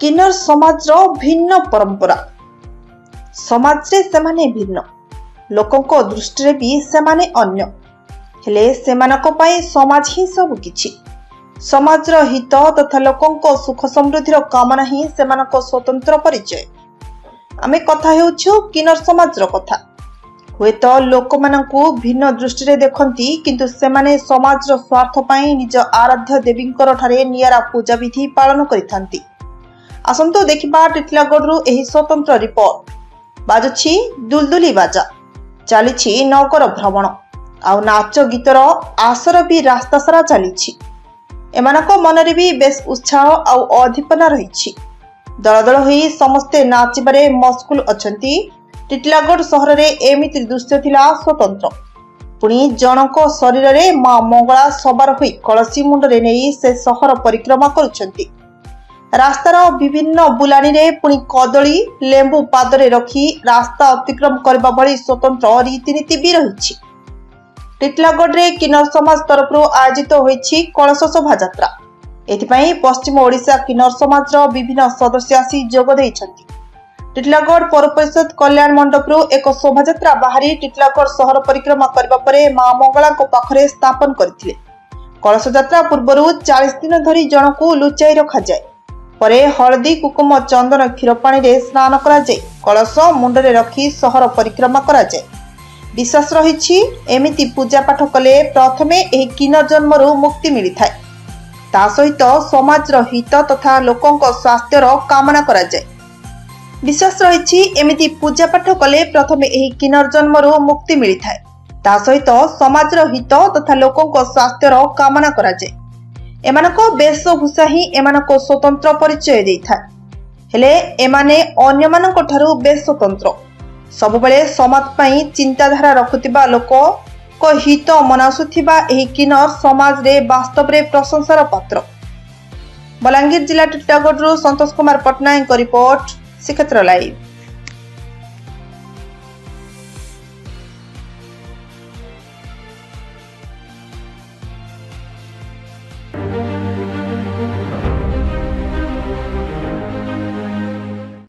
किन्नर समाज भिन्न परंपरा समाज रे सेमाने भिन्न लोकों दृष्टि भी सेमाने अन्य हेले सेमानको पाई समाज ही सब किछि समाज हित तथा लोकों सुख समृद्धि कामना ही सेमानको स्वतंत्र परिचय। आमे कथा हेउछु किन्नर समाज कथा हुए तो लोक मानकु भिन्न दृष्टि रे देखंती किंतु सेमाने समाज स्वार्थ पाई निज आराध्य देवींकर ठारे नियारा पूजा विधि पालन करिथांती। आसंतो देखिबा टिटलागढ़ एही स्वतंत्र रिपोर्ट बाजुछि दुलदुली बाजा चलीछि नगर भ्रमण आउ नाच गीतर आसर भी रास्ता सारा चलीछि। एमानको मनरे भी बेस उत्साह आउ अधिपना रहिछि। दल दल होई समस्ते नाचिबारे मस्कुल अछंती। टिटलागढ़ सहर रे एमिति दृश्य थिला स्वतंत्र पुणी जनक शरीर रे मां मंगला सवार होई कलसी मुंडरे नेई से सहर परिक्रमा करुछंती। रास्तार विभिन्न बुलानी रे पुणी कदली लेंबू पादरे रखी रास्ता अतिक्रम करबा भली स्वतंत्र रीतिनीति भी रहिछि। टिटलागढ़ रे किन्नर समाज तरफ आयोजित होईछि कलश शोभा यात्रा। एथिपई पश्चिम ओडिशा किन्नर समाज विभिन्न सदस्य आसी जोग दैछंती। टिटलागढ़ पौर परिषद कल्याण मंडपरू एक शोभा यात्रा बाहरी टिटलागढ़ सहर परिक्रमा करबा परे मां मंगला को पाखरे स्थापन करथिले। कलश यात्रा पूर्वरु 40 दिन धरी जनकू लुचाई रखा जाय परे हळदी कुकुम चंदन क्षीर पानी रे स्नान करा जाय कलश मुंडरे रखी सहर परिक्रमा करा जाय। विश्वास रहिछि एमिति पूजा पाठ कले प्रथमे एही किन्नर जन्मरू मुक्ति मिली थाए ता सहित समाजर हित तथा लोकंक स्वास्थ्यर कामना करा जाय। विश्वास रहिछि एमिति पूजा पाठ कले प्रथमे एही किन्नर जन्मरू मुक्ति मिली थाए ता सहित समाजर हित तथा लोकंक स्वास्थ्यर कामना करा जाय। एमानको वेशभूषा ही एमानको स्वतंत्र परिचय देइथाय हेले एमाने अन्य मानक ठारू बेस स्वतंत्र सबुबेले समाज पई चिंताधारा रखुतिबा लोक को हित मनासुथिबा एही किन्नर समाज रे वास्तव रे प्रशंसार पात्र। बलांगीर जिला टिटलागढ़ संतोष कुमार पटनायक रिपोर्ट श्रीक्षेत्र लाइव।